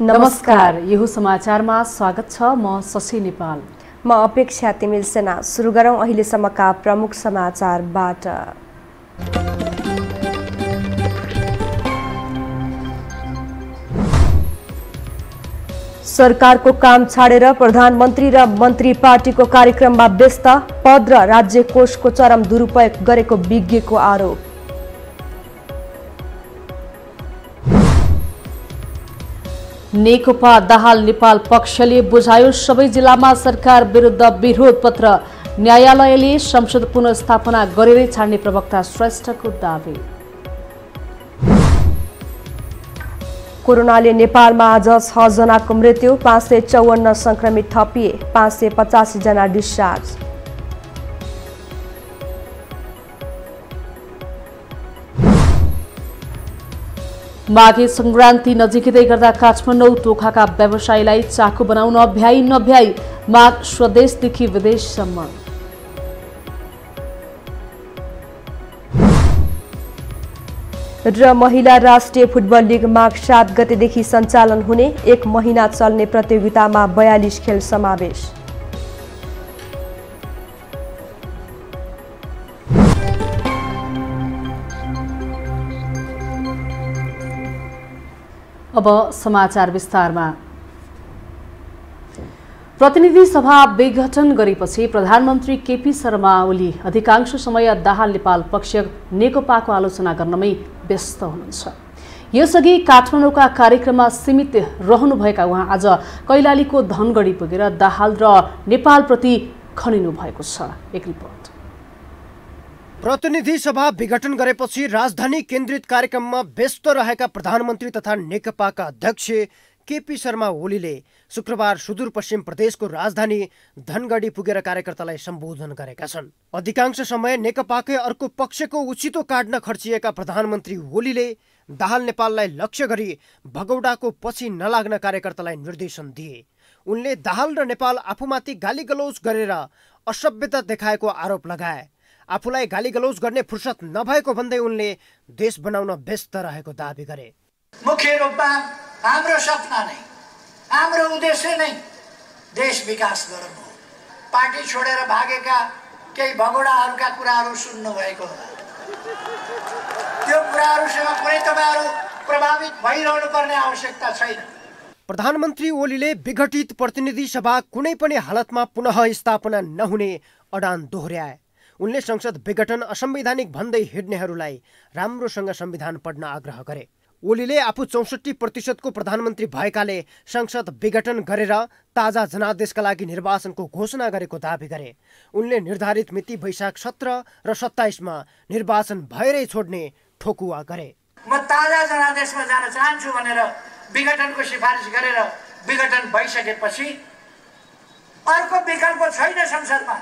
नमस्कार, यो समाचारमा स्वागत छ। म शशि नेपाल। म अपेक्षा तिमिल सेना। सुरु गरौं अहिलेसम्मका प्रमुख समाचारबाट। सरकारको काम छाडेर प्रधानमन्त्री र मन्त्री पार्टीको कार्यक्रममा व्यस्त, पद र राज्य कोषको चरम दुरुपयोग गरेको विज्ञको आरोप। नेकपा दाहाल नेपाल पक्षले बुझायो सबै जिल्लामा सरकार विरुद्ध विरोध पत्र, न्यायालयले संसद पुनर्स्थापना गरेरै छाड्ने प्रवक्ता श्रेष्ठको दावी। कोरोनाले नेपालमा आज 6 जनाको मृत्यु, 554 संक्रमित थपिए, 585 जना डिस्चार्ज। माघे संक्रान्ति नजिकै गर्दा काठमाडौँ टोखाका व्यवसायीलाई चाकु बनाउन भ्याई नभ्याई, माघ स्वदेशदेखि विदेशसम्म। र महिला राष्ट्रिय फुटबल लिग माघ 7 गतेदेखि सञ्चालन हुने, 1 महिना चल्ने प्रतियोगितामा 42 खेल समावेश। अब समाचार विस्तारमा। प्रतिनिधि सभा विघटन गरेपछि प्रधानमन्त्री केपी शर्मा ओली अधिकांश समय दाहाल नेपाल पक्ष नेकपाको आलोचना गर्नमै व्यस्त हुनुहुन्छ। यसअघि काठमाडौँका कार्यक्रममा सीमित रहनुभएका उहाँ आज कैलालीको धनगढी पुगेर दाहाल र नेपालप्रति खनिनु भएको छ। एक रिपोर्ट। प्रतिनिधि सभा विघटन गरेपछि राजधानी केन्द्रित कार्यक्रममा व्यस्त रहेका प्रधानमन्त्री तथा नेकपाका अध्यक्ष केपी शर्मा ओलीले शुक्रबार सुदूरपश्चिम प्रदेशको राजधानी धनगढी पुगेर कार्यकर्तालाई सम्बोधन गरेका छन्। अधिकांश समय नेकपाकै अर्को पक्षको उचितो काट्न खर्चिएका प्रधानमन्त्री ओलीले दाहाल नेपाललाई लक्ष्य गरी भगौडाको पछि नलाग्न कार्यकर्तालाई निर्देशन दिए। उनले दाहाल र नेपाल आफूमाथि गालीगलौज गरेर असभ्यता देखाएको आरोप लगाए। आफूलाई गालीगलौज गर्ने फुर्सद नभएको भन्दै उनले देश बनाउन व्यस्त रहेको दावी गरे। मुख्य रूपमा हाम्रो सपना नै, हाम्रो उद्देश्य नै देश विकास गराउनु हो। पार्टी छोडेर भागेका केही भगोडाहरूका कुराहरू सुन्नु भएको होला। त्यो कुराहरूसँग कुनै तपाईहरु प्रभावित भइरहनु पर्ने आवश्यकता छैन। प्रधानमन्त्री ओलीले विघटित प्रतिनिधि सभा कुनै पनि हालतमा पुनः स्थापना नहुने अडान दोहोर्याए। उनले संसद विघटन असंवैधानिक भन्दै हिँड्नेहरूलाई राम्रोसँग संविधान पढ्न आग्रह गरे। ओलीले आफू 64% को प्रधानमन्त्री भएकाले संसद विघटन गरेर ताजा जनादेशका लागि निर्वाचनको घोषणा गरेको दावी गरे। उनले निर्धारित मिति वैशाख 17 र 27 मा निर्वाचन भएरै छोड्ने ठोकुवा गरे। म ताजा जनादेशमा जान चाहन्छु भनेर विघटनको सिफारिस गरेर विघटन भइसकेपछि अर्को विकल्प छैन। संसदमा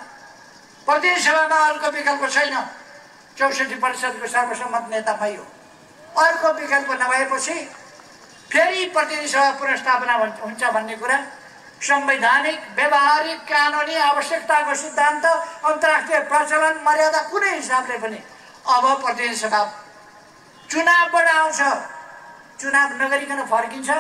प्रतिनिधि सभामा अर्को विकल्प छैन। 64% को सर्वसम्मत नेता मै हो। अर्को विकल्प नभएपछि फेरि प्रतिनिधि सभा पुनर्स्थापना हुन्छ भन्ने कुरा संवैधानिक, व्यवहारिक, कानुनी आवश्यकताको सिद्धान्त, अन्तर्राष्ट्रिय प्रचलन, मर्यादा कुनै हिसाबले पनि अब प्रतिनिधि सभा चुनावबाट आउँछ, चुनाव नगरिकन फर्किन्छ,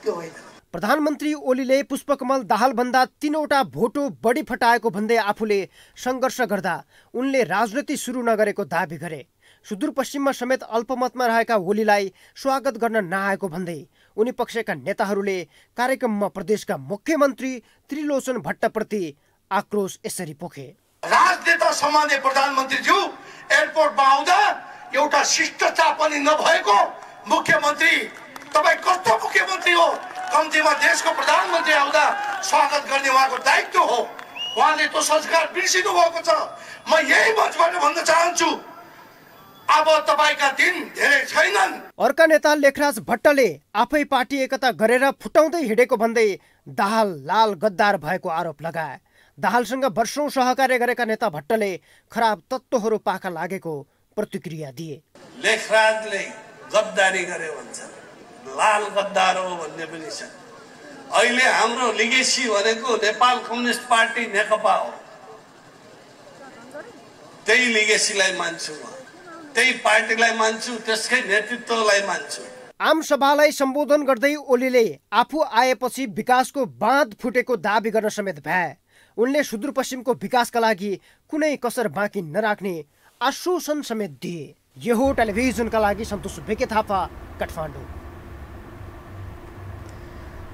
त्यो होइन। प्रधानमन्त्री ओलीले पुष्पकमल दाहाल भन्दा 3वटा भोटो बढी फटाएको भन्दै आफूले संघर्ष गर्दा उनले राजनीति सुरु नगरेको दावी गरे। सुदूरपश्चिममा समेत अल्पमतमा रहेका ओलीलाई स्वागत गर्न नआएको भन्दै उनी पक्षका नेताहरूले कार्यक्रममा प्रदेशका मुख्यमन्त्री त्रिलोचन भट्टप्रति आक्रोश यसरी पोखे। राजनेता समाने प्रधानमन्त्रीज्यू एयरपोर्टमा आउँदा एउटा शिष्टाचार पनि नभएको मुख्यमन्त्री, तपाईँ कस्तो मुख्यमन्त्री हो? कम्तीमा देशको प्रधानमन्त्री आउँदा स्वागत गर्ने उहाँको दायित्व हो। उहाँले त्यो संस्कार बिर्सिनु भएको छ। म यही मञ्चबाट भन्न चाहन्छु, अब तपाईका दिन धेरै छैनन्। अर्का नेता लेखराज भट्टले आफै पार्टी एकता गरेर फुटाउँदै हिँडेको भन्दै दाहाल लाल गद्दार भएको आरोप लगाए। दाहालसँग वर्षौं सहकार्य गरेका नेता भट्टले खराब तत्त्वहरू पाखा लागेको प्रतिक्रिया दिए। लेखराजले गद्दारी गरे भन्छ, लाल गद्दार हो भन्ने पनि छ। अहिले हाम्रो लिगेसी भनेको नेपाल कम्युनिस्ट पार्टी नेकपा हो। त्यही लिगेसीलाई मान्छु म, त्यही पार्टीलाई मान्छु, त्यसकै नेतृत्वलाई मान्छु। आम सभालाई सम्बोधन गर्दै ओलीले आफू आएपछि विकासको बाँध फुटेको दाबी गर्न समेत भ्याए। उनले सुदूरपश्चिमको विकासका लागि कुनै कसर बाँकी नराख्ने आश्वासन समेत दिए। यो हो टेलिभिजनका लागि सन्तोष बेके थापा, काठमाडौँ।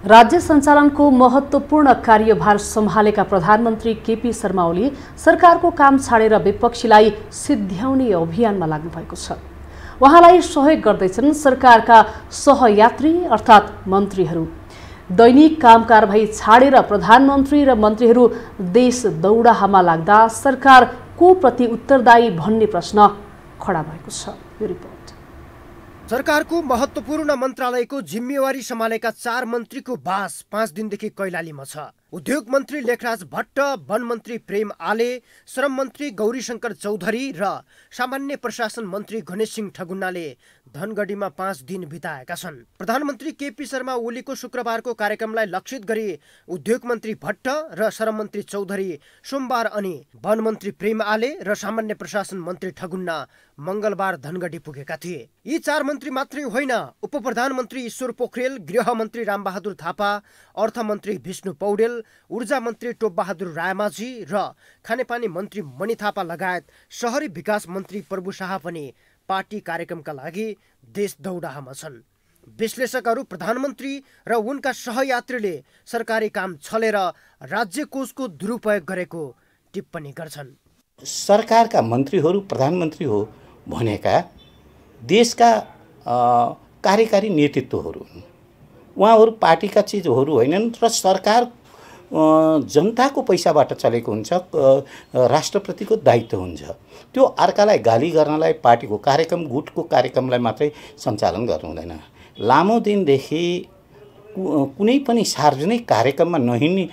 राज्य सञ्चालनको महत्त्वपूर्ण कार्यभार सम्हालेका प्रधानमन्त्री केपी शर्मा ओली सरकारको काम छाडेर विपक्षीलाई सिद्ध्याउने अभियानमा लाग्नु भएको छ। उहाँलाई सहयोग गर्दैछन् सरकारका सहयात्री अर्थात् मन्त्रीहरू। दैनिक काम कारबाही छाडेर प्रधानमन्त्री र मन्त्रीहरू देश दौडाहामा लाग्दा सरकार को प्रति उत्तरदायी भन्ने प्रश्न खडा भएको छ। यो रिपोर्ट। सरकारको महत्त्वपूर्ण मन्त्रालयको जिम्मेवारी सम्हालेका 4 मन्त्रीको बास 5 दिनदेखि कैलालीमा छ। उद्योग मन्त्री लेखराज भट्ट, वन मन्त्री प्रेम आले, श्रम मन्त्री गौरीशंकर चौधरी र सामान्य प्रशासन मन्त्री गणेश सिंह ठगुन्नाले धनगढीमा 5 दिन बिताएका छन्। प्रधानमन्त्री केपी शर्मा ओलीको शुक्रबारको कार्यक्रमलाई लक्षित गरी उद्योग मन्त्री भट्ट र श्रम मन्त्री चौधरी सोमबार अनि वन मन्त्री प्रेम आले र सामान्य प्रशासन मन्त्री ठगुन्ना मंगलबार धनगढी पुगेका थिए। यी 4 मन्त्री मात्रै होइन, उप प्रधानमन्त्री ईश्वर पोखरेल, गृह मन्त्री रामबहादुर थापा, अर्थमन्त्री विष्णु पौडेल, ऊर्जा मन्त्री टोपबहादुर रायमाझी र खानेपानी मन्त्री मणि थापा लगायत शहरी विकास मन्त्री प्रभु शाह पनि पार्टी कार्यक्रमका लागि देश दौडाहामा छन्। विश्लेषकहरू प्रधानमन्त्री र उनका सहयात्रीले सरकारी काम छलेर राज्य कोषको दुरुपयोग गरेको टिप्पणी गर्छन्। सरकारका मन्त्रीहरू प्रधानमन्त्री हो भनेका देशका कार्यकारी नेतृत्वहरू हुन्। उहाँहरू पार्टीका चिजहरू होइनन् र सरकार जनताको पैसाबाट चलेको हुन्छ, राष्ट्रप्रतिको दायित्व हुन्छ। त्यो अर्कालाई गाली गर्नलाई पार्टीको कार्यक्रम गुटको कार्यक्रमलाई मात्रै सञ्चालन गर्नु हुँदैन। लामो दिनदेखि कुनै पनि सार्वजनिक कार्यक्रममा नहिँड्ने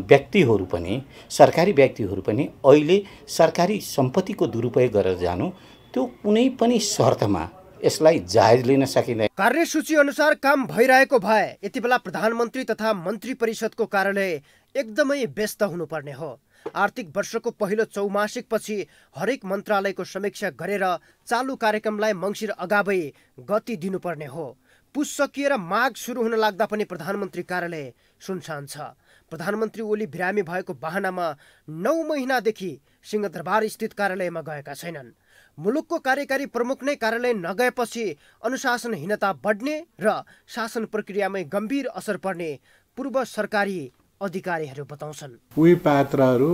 व्यक्तिहरू पनि, सरकारी व्यक्तिहरू पनि अहिले सरकारी सम्पत्तिको दुरुपयोग गरेर जानु त्यो कुनै पनि शर्तमा यसलाई जायज लिन सकिँदैन। कार्यसूची अनुसार काम भइरहेको भए यति बेला प्रधानमन्त्री तथा मन्त्री परिषदको कार्यालय एकदमै व्यस्त हुनुपर्ने हो। आर्थिक वर्षको पहिलो चौमासिक पछि हरेक मन्त्रालयको समीक्षा गरेर चालु कार्यक्रमलाई मङ्सिर अगावै गति दिनुपर्ने हो। पुस सकिएर माघ सुरु हुन लाग्दा पनि प्रधानमन्त्री कार्यालय सुनसान छ। प्रधानमन्त्री ओली बिरामी भएको बहानामा 9 महिनादेखि सिंहदरबार स्थित कार्यालयमा गएका छैनन्। मुलुकको कार्यकारी प्रमुख नै कार्यालय नगएपछि अनुशासनहीनता बढ्ने र शासन प्रक्रियामै गम्भीर असर पर्ने पूर्व सरकारी अधिकारीहरू बताउँछन्। उही पात्रहरू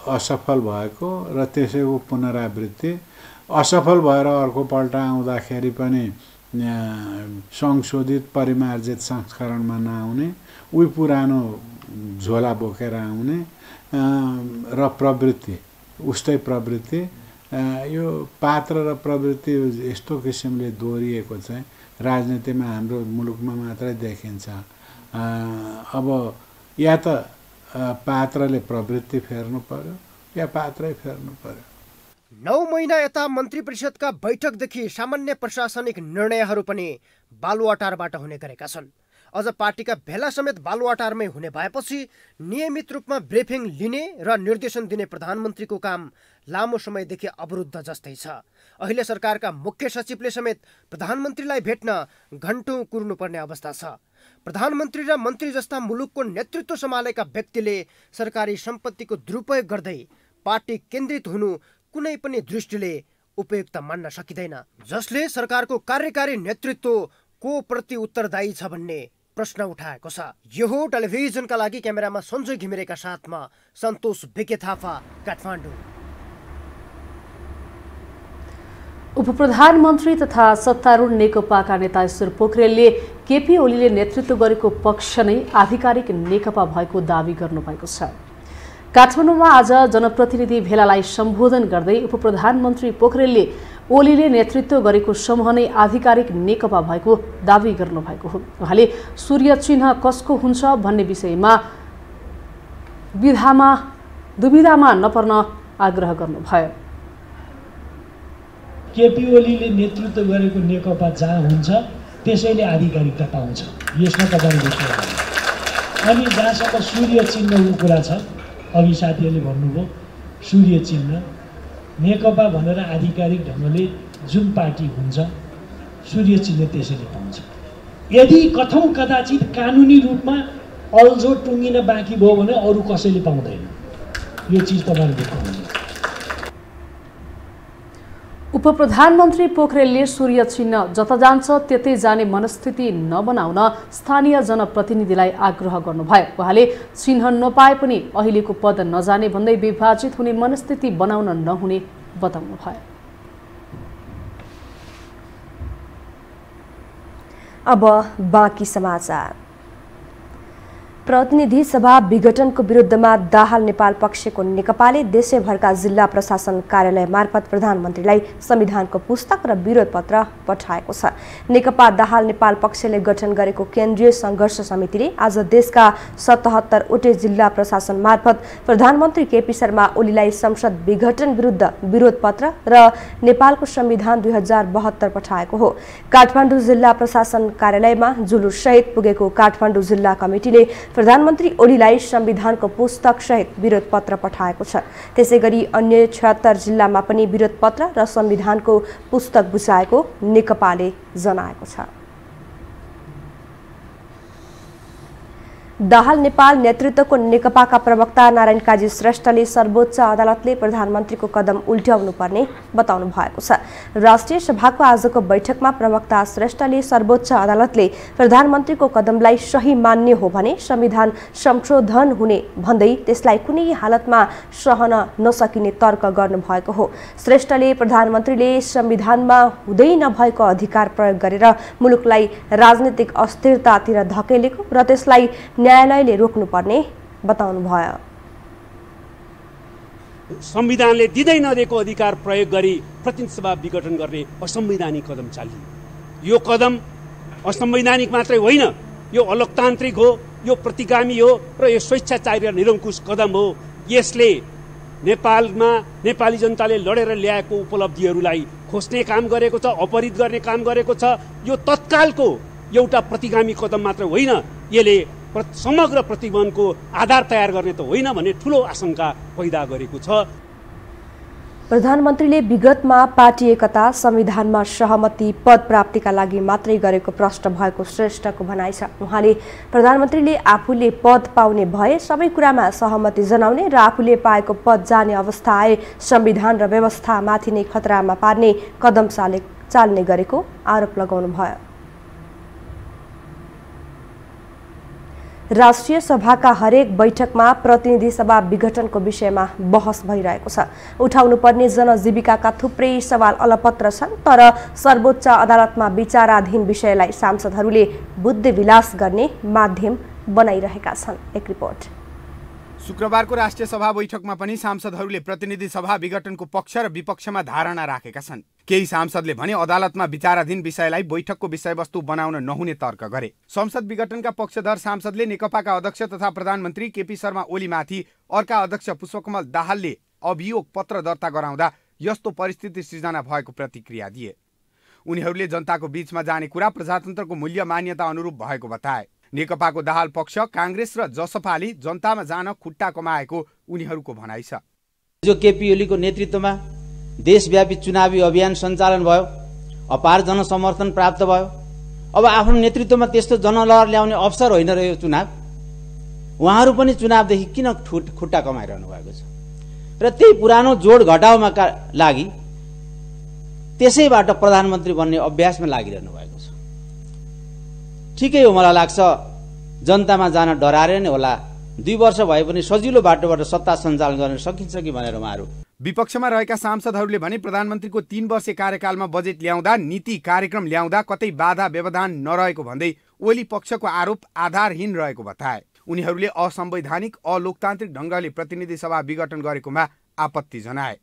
असफल भएको र त्यसैको पुनरावृत्ति, असफल भएर अर्को पल्ट आउँदाखेरि पनि संशोधित परिमार्जित संस्करणमा नआउने, उही पुरानो झोला बोकेर आउने र प्रवृत्ति उस्तै प्रवृत्ति, यो पात्र र प्रवृत्ति यस्तो किसिमले दोहोरिएको चाहिँ राजनीतिमा हाम्रो मुलुकमा मात्रै देखिन्छ। अब या त पात्रले प्रवृत्ति फेर्नु पर्यो या पात्रै फेर्नु पर्यो। 9 महिना यता मन्त्री परिषदका बैठकदेखि सामान्य प्रशासनिक निर्णयहरू पनि बालुवाटारबाट हुने गरेका छन्। अझ पार्टीका भेला समेत बालुवाटारमै हुने भएपछि नियमित रूपमा ब्रिफिङ लिने र निर्देशन दिने प्रधानमन्त्रीको काम लामो समयदेखि अवरुद्ध जस्तै छ। अहिले सरकारका मुख्य सचिवले समेत प्रधानमन्त्रीलाई भेट्न घण्टौं कुर्नुपर्ने अवस्था छ। प्रधानमन्त्री र मन्त्री जस्ता मुलुकको नेतृत्व सम्हालेका व्यक्तिले सरकारी सम्पत्तिको दुरुपयोग गर्दै पार्टी केन्द्रित हुनु कुनै पनि दृष्टिले उपयुक्त मान्न सकिँदैन, जसले सरकारको कार्यकारी नेतृत्व को प्रति उत्तरदायी छ भन्ने प्रश्न उठाएको छ। यो हो टेलिभिजनका लागि क्यामेरामा सञ्जय घिमिरेका साथमा सन्तोष बेके थापा, काठमाडौँ। उपप्रधानमन्त्री तथा सत्तारूढ नेकपाका नेता ईश्वर पोखरेलले केपी ओलीले नेतृत्व गरेको पक्ष नै आधिकारिक नेकपा भएको दावी गर्नुभएको छ। काठमाडौँमा आज जनप्रतिनिधि भेलालाई सम्बोधन गर्दै उपप्रधानमन्त्री पोखरेलले ओलीले नेतृत्व गरेको समूह नै आधिकारिक नेकपा भएको दावी गर्नुभएको हो। उहाँले सूर्य चिन्ह कसको हुन्छ भन्ने विषयमा दुविधामा नपर्न आग्रह गर्नुभयो। केपी ओलीले नेतृत्व गरेको नेकपा जहाँ हुन्छ त्यसैले आधिकारिकता पाउँछ, यसमा तपाईले बुझ्नुहुन्छ। अनि जहाँसम्म सूर्य चिन्हको कुरा छ, अघि साथीहरूले भन्नुभयो सूर्य चिन्ह नेकपा भनेर आधिकारिक ढङ्गले जुन पार्टी हुन्छ सूर्य चिन्ह त्यसैले पाउँछ। यदि कथौँ कदाचित कानुनी रूपमा अल्झो टुङ्गिन बाँकी भयो भने अरू कसैले पाउँदैन। यो चिज तपाईँले देख्नुहुन्छ। उपप्रधानमन्त्री पोखरेलले सूर्य चिन्ह जता जान्छ त्यतै जाने मनस्थिति नबनाउन स्थानीय जनप्रतिनिधिलाई आग्रह गर्नुभयो। उहाँले चिन्ह नपाए पनि अहिलेको पद नजाने भन्दै विभाजित हुने मनस्थिति बनाउन नहुने बताउनुभयो। अब बाँकी समाचार। प्रतिनिधि सभा विघटनको विरुद्धमा दाहाल नेपाल पक्षको नेकपाले देशैभरका जिल्ला प्रशासन कार्यालय मार्फत प्रधानमन्त्रीलाई संविधानको पुस्तक र विरोध पत्र पठाएको छ। नेकपा दाहाल नेपाल पक्षले गठन गरेको केन्द्रीय संघर्ष समितिले आज देशका 77 वटै जिल्ला प्रशासन मार्फत प्रधानमन्त्री केपी शर्मा ओलीलाई संसद विघटन विरुद्ध विरोध पत्र र नेपालको संविधान 2072 पठाएको हो। काठमाडौँ जिल्ला प्रशासन कार्यालयमा जुलुस सहित पुगेको काठमाडौँ जिल्ला कमिटीले प्रधानमन्त्री ओलीलाई संविधानको पुस्तक सहित विरोध पत्र पठाएको छ। त्यसैगरी अन्य 76 जिल्लामा पनि विरोध पत्र र संविधानको पुस्तक बुझाएको नेकपाले जनाएको छ। दाहाल नेपाल नेतृत्वको नेकपाका प्रवक्ता नारायण काजी श्रेष्ठले सर्वोच्च अदालतले प्रधानमन्त्रीको कदम उल्ट्याउनु पर्ने बताउनु भएको छ। राष्ट्रिय सभाको आजको बैठकमा प्रवक्ता श्रेष्ठले सर्वोच्च अदालतले प्रधानमन्त्रीको कदमलाई सही मान्ने हो भने संविधान संशोधन हुने भन्दै त्यसलाई कुनै हालतमा सहन नसकिने तर्क गर्नुभएको हो। श्रेष्ठले प्रधानमन्त्रीले संविधानमा हुँदै नभएको अधिकार प्रयोग गरेर मुलुकलाई राजनीतिक अस्थिरतातिर धकेलेको र त्यसलाई न्यायालयले रोक्नुपर्ने बताउनुभयो। संविधानले दिँदै नदिएको अधिकार प्रयोग गरी प्रतिनिधि सभा विघटन गर्ने असंवैधानिक कदम चालियो। यो कदम असंवैधानिक मात्रै होइन, यो अलोकतान्त्रिक हो, यो प्रतिगामी हो र यो स्वेच्छाचारी र निरङ्कुश कदम हो। यसले नेपालमा नेपाली जनताले लडेर ल्याएको उपलब्धिहरूलाई खोज्ने काम गरेको छ, अपहरित गर्ने काम गरेको छ। यो तत्कालको एउटा प्रतिगामी कदम मात्र होइन, यसले समग्र प्रतिबन्धको आधार तयार गर्ने त होइन भन्ने ठूलो आशंका पैदा गरेको छ। प्रधानमन्त्रीले विगतमा पार्टी एकता संविधानमा सहमति पद प्राप्तिका लागि मात्रै गरेको प्रश्न भएको श्रेष्ठको भनाइ छ। उहाँले प्रधानमन्त्रीले आफूले पद पाउने भए सबै कुरामा सहमति जनाउने र आफूले पाएको पद जाने अवस्था आए संविधान र व्यवस्थामाथि नै खतरामा पार्ने कदम चाल्ने गरेको आरोप लगाउनुभयो। राष्ट्रिय सभाका हरेक बैठकमा प्रतिनिधि सभा विघटनको विषयमा बहस भइरहेको छ। उठाउनुपर्ने जनजीविकाका थुप्रै सवाल अलपत्र छन्, तर सर्वोच्च अदालतमा विचाराधीन विषयलाई सांसदहरूले बुद्धिविलास गर्ने माध्यम बनाइरहेका छन्। एक रिपोर्ट। शुक्रबारको राष्ट्रिय सभा बैठकमा पनि सांसदहरूले प्रतिनिधि सभा विघटनको पक्ष र विपक्षमा धारणा राखेका छन्। केही सांसदले भने अदालतमा विचाराधीन विषयलाई बैठकको विषयवस्तु बनाउन नहुने तर्क गरे। संसद विघटनका पक्षधर सांसदले नेकपाका अध्यक्ष तथा प्रधानमन्त्री केपी शर्मा ओलीमाथि अर्का अध्यक्ष पुष्पकमल दाहालले अभियोग पत्र दर्ता गराउँदा यस्तो परिस्थिति सृजना भएको प्रतिक्रिया दिए। उनीहरूले जनताको बीचमा जाने कुरा प्रजातन्त्रको मूल्य मान्यता अनुरूप भएको बताए। नेकपाको दाहाल पक्ष कांग्रेस र जसपाले जनतामा जान खुट्टा कमाएको उनीहरूको भनाइ छ। जो केपी ओलीको नेतृत्वमा देशव्यापी चुनावी अभियान सञ्चालन भयो, अपार जनसमर्थन प्राप्त भयो। अब आफ्नो नेतृत्वमा त्यस्तो जनलहर ल्याउने अवसर होइन र यो चुनाव, उहाँहरू पनि चुनावदेखि किन खुट्टा कमाइरहनु भएको छ र त्यही पुरानो जोड घटाउमा लागि त्यसैबाट प्रधानमन्त्री बन्ने अभ्यासमा लागिरहनु भएको छ। ठिकै हो, मलाई लाग्छ जनतामा जान डराएर नै होला। 2 वर्ष भए पनि सजिलो बाटोबाट सत्ता सञ्चालन गर्न सकिन्छ कि भनेर उहाँहरू। विपक्षमा रहेका सांसदहरूले भने प्रधानमन्त्रीको 3 वर्षे कार्यकालमा बजेट ल्याउँदा, नीति कार्यक्रम ल्याउँदा कतै बाधा व्यवधान नरहेको भन्दै ओली पक्षको आरोप आधारहीन रहेको बताए। उनीहरूले असंवैधानिक अलोकतान्त्रिक ढंगले प्रतिनिधि सभा विघटन गरेकोमा आपत्ति जनाए।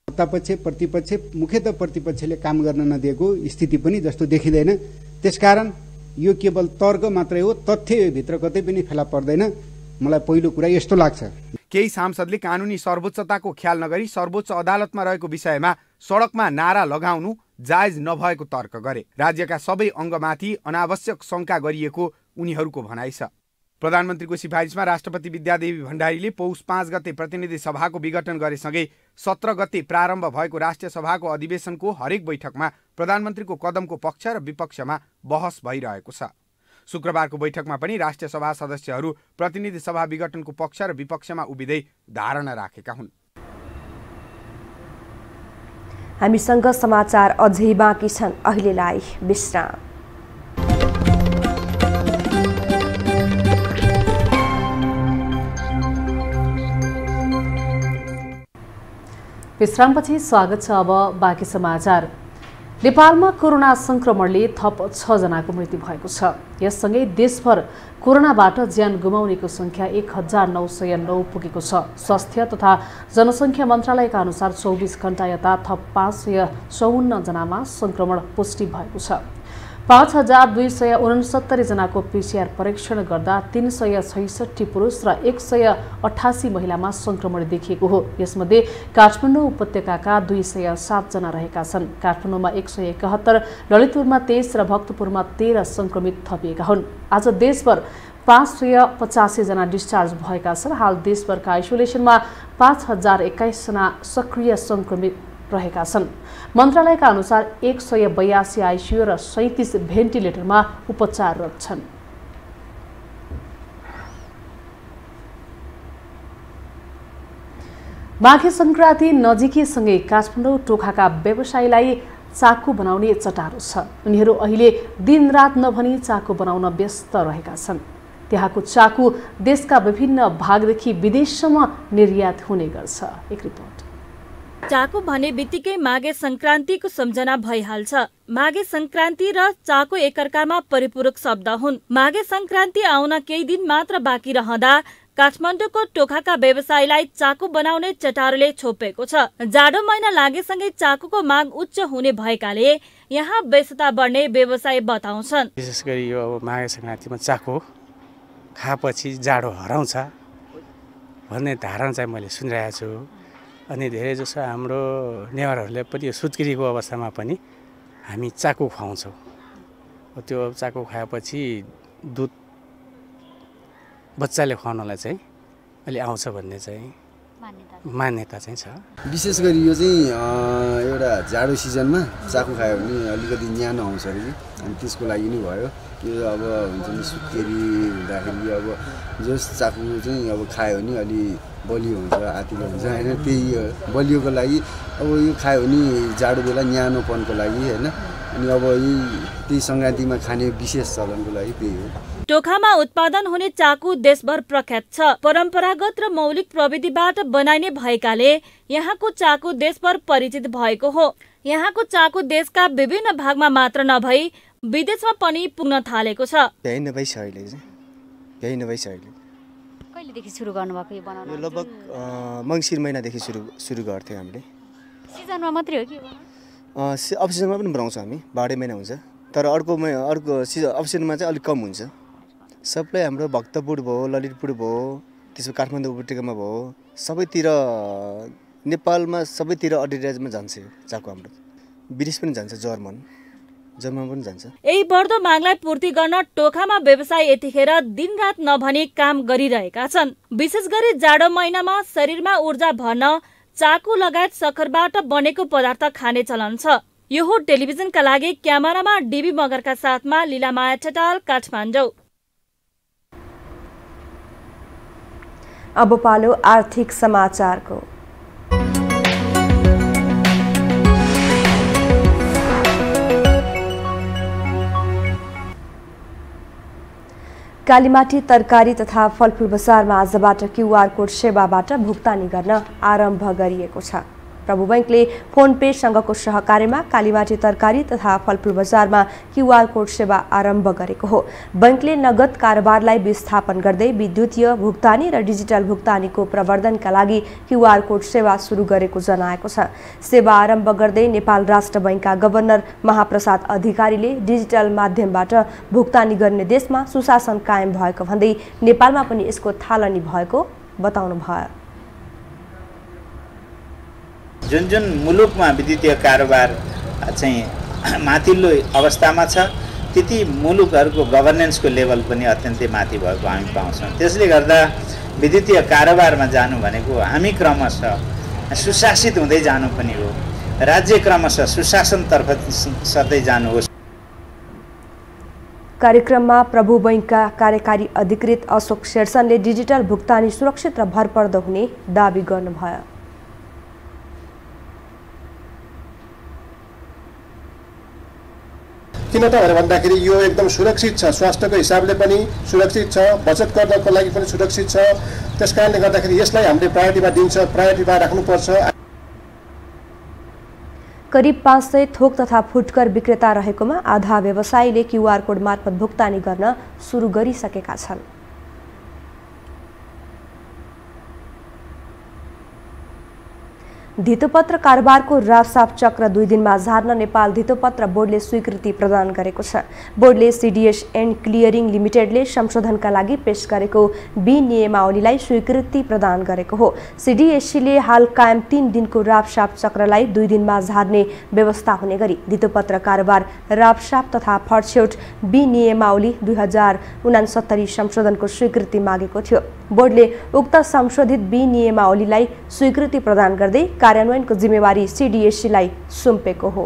सत्तापक्ष प्रतिपक्ष मुख्यतः प्रतिपक्षले काम गर्न नदिएको स्थिति पनि जस्तो देखिँदैन। त्यसकारण यो केवल तर्क मात्रै हो, तथ्य भित्र कतै पनि फेला पर्दैन। मलाई पहिलो कुरा यस्तो लाग्छ। केही सांसदले कानुनी सर्वोच्चताको ख्याल नगरी सर्वोच्च अदालतमा रहेको विषयमा सडकमा नारा लगाउनु जायज नभएको तर्क गरे। राज्यका सबै अङ्गमाथि अनावश्यक शंका गरिएको उनीहरूको भनाइ छ। प्रधानमन्त्रीको सिफारिसमा राष्ट्रपति विद्यादेवी भण्डारीले पौष 5 गते प्रतिनिधि सभाको विघटन गरेसँगै 17 गते प्रारम्भ भएको राष्ट्रिय सभाको अधिवेशनको हरेक बैठकमा प्रधानमन्त्रीको कदमको पक्ष र विपक्षमा बहस भइरहेको छ। शुक्रबारको बैठकमा पनि राष्ट्रिय सभा सदस्यहरू प्रतिनिधि सभा विघटनको पक्ष र विपक्षमा उभिँदै धारणा राखेका हुन्। हामीसँग समाचार अझै बाँकी छन्, अहिलेलाई विश्राम। विश्रामपछि स्वागत छ। अब बाँकी समाचार। नेपालमा कोरोना संक्रमणले थप 6 जनाको मृत्यु भएको छ। यससँगै देशभर कोरोनाबाट ज्यान गुमाउनेको संख्या 1909 पुगेको छ। स्वास्थ्य तथा जनसङ्ख्या मन्त्रालयका अनुसार 24 घण्टा यता थप 554 जनामा संक्रमण पुष्टि भएको छ। 5269 जनाको PCR परीक्षण गर्दा 366 पुरुष र 188 महिलामा संक्रमण देखिएको हो। यसमध्ये काठमाडौँ उपत्यकाका 207 जना रहेका छन्। काठमाडौँमा 171, ललितपुरमा 23 र भक्तपुरमा 13 संक्रमित थपिएका हुन्। आज देशभर 585 जना डिस्चार्ज भएका छन्। हाल देशभरका आइसोलेसनमा 5021 जना सक्रिय संक्रमित रहेका छन्। मन्त्रालयका अनुसार 182 आइसियु र 37 भेन्टिलेटरमा उपचाररत छन्। माघे संक्रान्ति नजिकैसँगै काठमाडौँ टोखाका व्यवसायीलाई चाकु बनाउने चटारो छ। उनीहरू अहिले दिनरात नभनी चाकु बनाउन व्यस्त रहेका छन्। त्यहाँको चाकु देशका विभिन्न भागदेखि विदेशसम्म निर्यात हुने गर्छ। एक रिपोर्ट। चाकु भने बित्तिकै माघे संक्रान्तिको सम्झना भइहाल्छ। माघे संक्रान्ति र चाकु एकअर्कामा परिपूरक शब्द हुन्। माघे संक्रान्ति आउन केही दिन मात्र बाँकी रहँदा काठमाडौँको टोखाका व्यवसायीलाई चाकु बनाउने चटारोले छोपेको छ। जाडो महिना लागेसँगै चाकुको माग उच्च हुने भएकाले यहाँ व्यस्तता बढ्ने व्यवसायी बताउँछन्। विशेष गरी यो अब माघे संक्रान्तिमा चाकु खाएपछि जाडो हराउँछ भन्ने धारणा चाहिँ मैले सुनिरहेको छु। अनि धेरै जसो हाम्रो नेवारहरूले पनि यो सुत्केरीको अवस्थामा पनि हामी चाकु खुवाउँछौँ। त्यो चाकु खाएपछि दुध बच्चाले खुवाउनलाई चाहिँ अलि आउँछ भन्ने चाहिँ मान्यता चाहिँ छ। विशेष गरी यो चाहिँ एउटा जाडो सिजनमा चाकु खायो भने अलिकति न्यानो आउँछ अरे कि, अनि त्यसको लागि नै भयो। यो अब हुन्छ नि सुत्केरी हुँदाखेरि अब जस चाकु चाहिँ अब खायो भने अलि बलियो हुन्छ, आतिलो हुन्छ होइन। त्यही बलियोको लागि अब यो खायो भने जाडो बेला न्यानोपनको लागि होइन। अनि अब त्यही सङ्क्रान्तिमा खाने विशेष चलनको लागि त्यही हो। टोखामा उत्पादन हुने चाकु देशभर प्रख्यात छ। परम्परागत र मौलिक प्रविधिबाट बनाइने भएकाले यहाँको चाकु देशभर परिचित भएको हो। यहाँको चाकु देशका विभिन्न भागमा मात्र नभई विदेशमा पनि पुग्न थालेको छ। कहिलेदेखि सुरु गर्नुभएको यो बनाउन? यो लगभग मङ्सिर महिनादेखि सुरु गर्थ्यौँ हामीले। सिजनमा मात्रै हो कि? अफ सिजनमा पनि बनाउँछौँ हामी, बाह्रै महिना हुन्छ। तर अर्को अफ सिजनमा चाहिँ अलिक कम हुन्छ। सबै हाम्रो भक्तपुर भयो, ललितपुर भयो, त्यसो काठमाडौँ उपत्यकामा भयो, सबैतिर नेपालमा सबैतिर अडिराजमा जान्छ यो चाकु हाम्रो। विदेश पनि जान्छ, जर्मन पनि जान्छ। यही बढ्दो मागलाई पूर्ति गर्न टोखामा व्यवसाय यतिखेर दिनरात नभनी काम गरिरहेका छन्। विशेष गरी जाडो महिनामा शरीरमा ऊर्जा भर्न चाकु लगायत सक्खरबाट बनेको पदार्थ खाने चलन छ। यो हो टेलिभिजनका लागि क्यामेरामा डीबी मगरका साथमा लीलामाया ठटाल, काठमाडौँ। अब पालो आर्थिक समाचारको। कालीमाटी तरकारी तथा फलफुल बजारमा आजबाट क्यूआर कोड सेवाबाट भुक्तानी गर्न आरम्भ गरिएको छ। प्रभु बैंकले फोन पे सँगको सहकार्यमा कालीमाटी तरकारी तथा फलफुल बजारमा क्यूआर कोड सेवा आरम्भ गरेको हो। बैंकले नगद कारोबारलाई विस्थापन गर्दै विद्युतीय भुक्तानी र डिजिटल भुक्तानीको प्रवर्धनका लागि क्यूआर कोड सेवा सुरु गरेको जनाएको छ। सेवा आरम्भ गर्दै नेपाल राष्ट्र बैंकका गभर्नर महाप्रसाद अधिकारीले डिजिटल माध्यमबाट भुक्तानी गर्ने देशमा सुशासन कायम भएको भन्दै नेपालमा पनि यसको थालनी भएको बताउनु भयो। जुन जुन मुलुकमा विद्युतीय कारोबार चाहिँ माथिल्लो अवस्थामा छ त्यति मुलुकहरूको गभर्नेन्सको लेभल पनि अत्यन्तै माथि भएको हामी पाउँछौँ। त्यसले गर्दा विद्युतीय कारोबारमा जानु भनेको हामी क्रमशः सुशासित हुँदै जानु पनि हो, राज्य क्रमशः सुशासनतर्फ सर्दै जानु हो। कार्यक्रममा प्रभु बैंकका कार्यकारी अधिकृत अशोक शेरसनले डिजिटल भुक्तानी सुरक्षित र भरपर्दो हुने दावी गर्नुभयो। किन त भन्दाखेरि यो एकदम सुरक्षित छ, स्वास्थ्यको हिसाबले पनि सुरक्षित छ, बचत गर्नको लागि पनि सुरक्षित छ। त्यसकारणले गर्दाखेरि यसलाई हामीले प्रायोरिटीमा राख्नुपर्छ। करिब 500 थोक तथा फुटकर विक्रेता रहेकोमा आधा व्यवसायीले क्यूआर कोड मार्फत भुक्तानी गर्न सुरु गरिसकेका छन्। धितोपत्र कारोबारको राफसाफ चक्र 2 दिनमा झार्न नेपाल धितोपत्र बोर्डले स्वीकृति प्रदान गरेको छ। बोर्डले सिडिएस एन्ड क्लियरिङ लिमिटेडले संशोधनका लागि पेश गरेको विनियमावलीलाई स्वीकृति प्रदान गरेको हो। सिडिएससीले हाल कायम 3 दिनको राफसाफ चक्रलाई 2 दिनमा झार्ने व्यवस्था हुने गरी धितोपत्र कारोबार राफसाफ तथा फर्स्यौट विनियमावली 2069 संशोधनको स्वीकृति मागेको थियो। बोर्डले उक्त संशोधित विनियमावलीलाई स्वीकृति प्रदान गर्दै कार्यान्वयनको जिम्मेवारी सिडिएससीलाई सुम्पेको हो।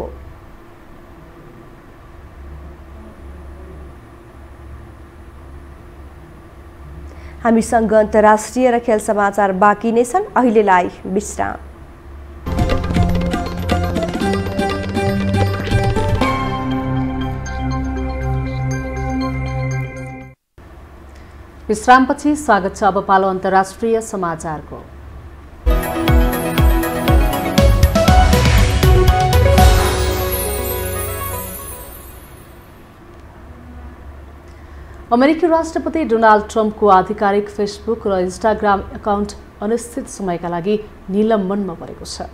हामीसँग अन्तर्राष्ट्रिय र खेल समाचार बाँकी नै छन्। अहिलेलाई विश्राम। विश्रामपछि स्वागत छ। अब पालो अन्तर्राष्ट्रिय समाचारको। अमेरिकी राष्ट्रपति डोनाल्ड ट्रम्पको आधिकारिक फेसबुक र इन्स्टाग्राम एकाउन्ट अनिश्चित समयका लागि निलम्बनमा परेको छ।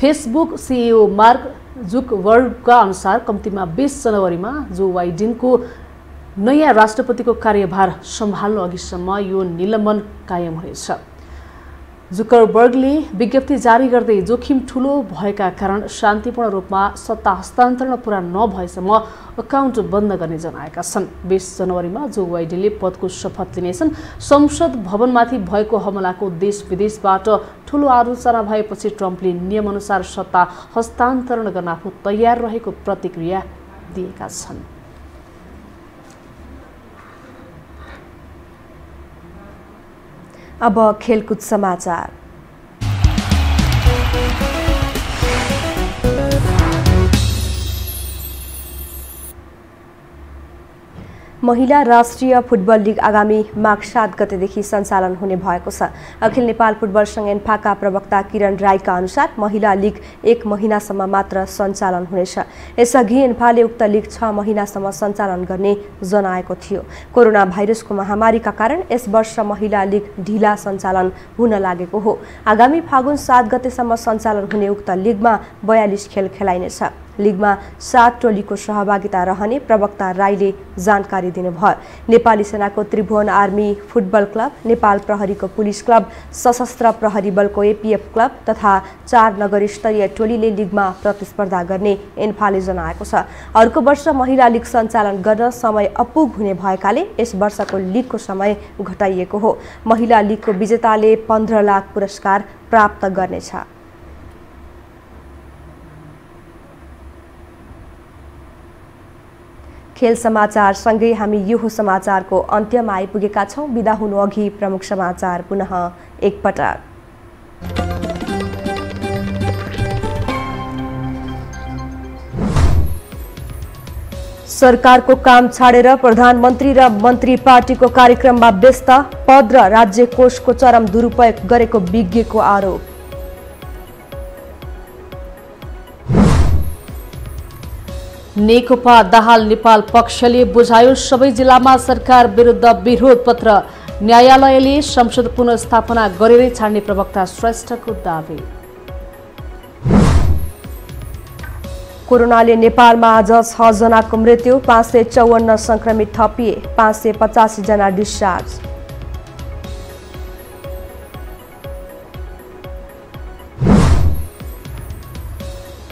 फेसबुक सिइओ मार्क जुकबर्गका अनुसार कम्तीमा 20 जनवरीमा जो बाइडेनको नयाँ राष्ट्रपतिको कार्यभार सम्हाल्नु अघिसम्म यो निलम्बन कायम हुनेछ। जुकरबर्गले विज्ञप्ति जारी गर्दै जोखिम ठूलो भएका कारण शान्तिपूर्ण रूपमा सत्ता हस्तान्तरण पूरा नभएसम्म अकाउन्ट बन्द गर्ने जनाएका छन्। 20 जनवरीमा जो बाइडेनले पदको शपथ लिनेछन्। संसद भवनमाथि भएको हमलाको देश विदेशबाट ठूलो आलोचना भएपछि ट्रम्पले नियमअनुसार सत्ता हस्तान्तरण गर्न आफू तयार रहेको प्रतिक्रिया दिएका छन्। अब खेलकुद समाचार। महिला राष्ट्रिय फुटबल लीग आगामी माघ 7 गतेदेखि सञ्चालन हुने भएको छ। अखिल नेपाल फुटबल संघ एन्फाका प्रवक्ता किरण राईका अनुसार महिला लीग 1 महिनासम्म मात्र सञ्चालन हुनेछ। यसअघि एन्फाले उक्त लीग 6 महिनासम्म सञ्चालन गर्ने जनाएको थियो। कोरोना भाइरसको महामारीका कारण यस वर्ष महिला लीग ढिला सञ्चालन हुन लागेको हो। आगामी फागुन 7 गतेसम्म सञ्चालन हुने उक्त लीगमा 42 खेल खेलाइनेछ। लीगमा 7 टोलीको सहभागिता रहने प्रवक्ता राईले जानकारी दिनुभयो। नेपाली सेनाको Tribhuvan army football club, Nepal प्रहरीको पुलिस क्लब, सशस्त्र प्रहरी बलको एपीएफ क्लब तथा 4 नगरीय स्तरीय टोलीले लीगमा प्रतिस्पर्धा गर्ने एन्फाले जनाएको छ। अर्को वर्ष महिला लीग सञ्चालन गर्न समय अपुग हुने भएकाले यस वर्षको लीगको समय घटाइएको हो। महिला लीगको विजेताले 15 लाख पुरस्कार प्राप्त गर्नेछ। खेल समाचार सँगै हामी यो समाचारको अन्त्यमा आइपुगेका छौं। बिदा हुनु अघि प्रमुख समाचार पुनः एकपटक। सरकारको काम छाडेर प्रधानमन्त्री र मन्त्री पार्टीको कार्यक्रममा व्यस्त, पद र राज्य कोषको चरम दुरुपयोग गरेको विज्ञको आरोप। नेकपा दाहाल नेपाल पक्षले बुझायो सबै जिल्लामा सरकार विरुद्ध विरोध पत्र, न्यायालयले संसद पुनर्स्थापना गरेरै छाड्ने प्रवक्ता श्रेष्ठको दावी। कोरोनाले नेपालमा आज 6 जनाको मृत्यु, 554 संक्रमित थपिए, 585 जना डिस्चार्ज।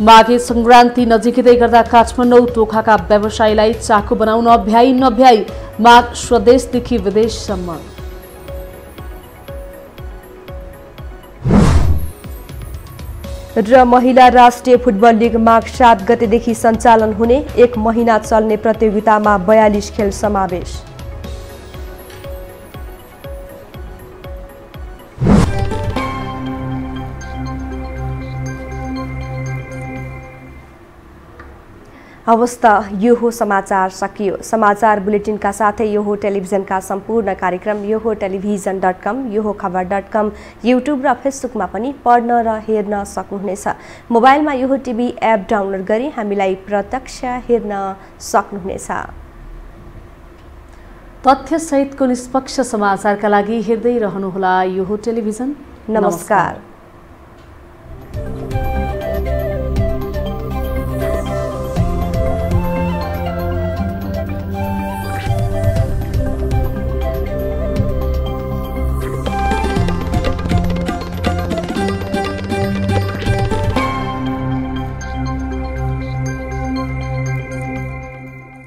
माघे संक्रान्ति नजिकै गर्दा काठमाडौँ टोखाका व्यवसायीलाई चाकु बनाउन भ्याइ नभ्याइ माघ स्वदेशदेखि विदेशसम्म। र महिला राष्ट्रिय फुटबल लिग माघ 7 गतेदेखि सञ्चालन हुने 1 महिना चल्ने प्रतियोगितामा 42 खेल समावेश। अवस्था यो हो समाचार सकियो। समाचार बुलेटिनका साथै यो हो टेलिभिजनका सम्पूर्ण कार्यक्रम यो हो टेलिभिजन.com, यो हो खबर.com, युट्युब र फेसबुकमा पनि पढ्न र हेर्न सक्नुहुनेछ। मोबाइलमा यो हो टिभी एप डाउनलोड गरी हामीलाई प्रत्यक्ष हेर्न सक्नुहुनेछ। तथ्यसहितको निष्पक्ष समाचारका लागि हेर्दै रहनुहोला यो हो टेलिभिजन। नमस्कार।